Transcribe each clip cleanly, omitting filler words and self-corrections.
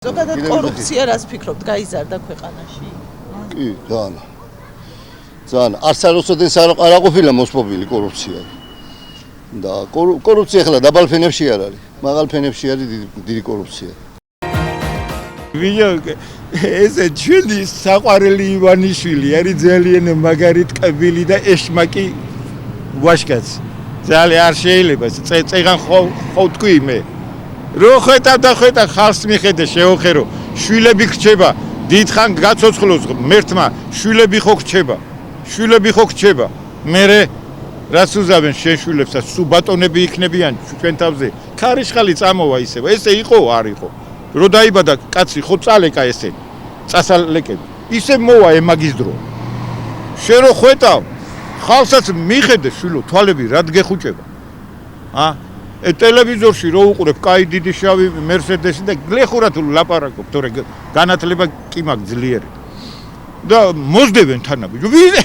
ზოგადად კორუფცია რას ფიქრობთ გაიზარდა ქვეყანაში? კი, ძალიან. არცაროსოდეს არ ყოფილა მოსპობილი კორუფცია. და კორუფცია ხლა დაბალ ფენებში არ არის. მაღალ ფენებში არის დიდი კორუფცია. ვინო ესე ჩვენი საყვარელი ივანიშვილი არის ძალიან მაგარი ტკბილი და ეშმაკი ვაშკაც. ძალიან არ შეიძლება წეღან ხო თქვი მე. რო ხედა ხალხს მიხედე შეოხერო შვილები გრჩება დიდხან გაცოცხლოს მერთმა შვილები ხო გრჩება მერე რაც უზავენ შენ შვილებსაც სუ ბატონები იქნებიან ჩვენ თავზე ქარიშხალი წამოვა ისევ ესე იყო არ იყო რო დაიბადა კაცი ხო წალეკა ესე წასალეკები ისე მოვა ემაგის დრო შენ რო ხვეტავ ხალხსაც მიხედე შვილო თვალები რად გეხუჭება ტელევიზორში რო უყურებ კაი დიდი შავი მერსედესი და გლეხურად ლაპარაკობ თორე განათლება კი მაგ ძლიერი და მოსდებენ თანაბიჯო ვინე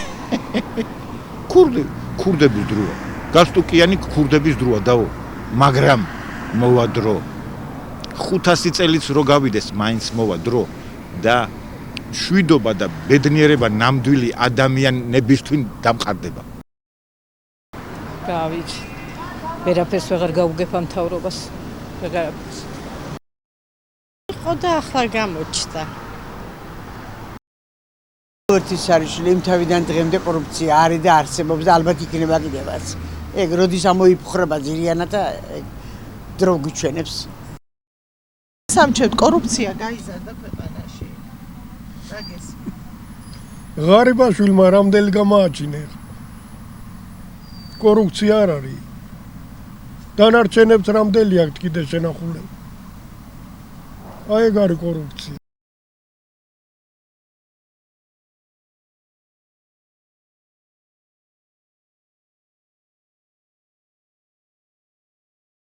ქურდების დროა გასტუკიანი ქურდების დროა დაო მაგრამ მოვა დრო 500 წელიც რო გავიდეს მაინც მოვა დრო და შვიდობა და ბედნიერება ნამდვილი ადამიანებისთვის დამყარდება გავიჩ ვერაფერს ვეღარ გავუგებ ამ მთავრობას ვეღარაფერს იყო და ახლა გამოჩნდა ერთი სარიშვილი იმ თავიდან დღემდე კორუფცია არის და არსებობს და ალბათ იქნება კიდევაც ეგ როდის ამოიფხრება ძირიანად და დრო გვიჩვენებს სამჩევთ კორუფცია გაიზარდა ქვეყანაში რაგეს ღარიბაშვილმა რამდენი გამააჩინე კორუფცია არ არის დანარჩენებს რამდენი აქვს კიდე შენახული აი ეგ არის კორუფცია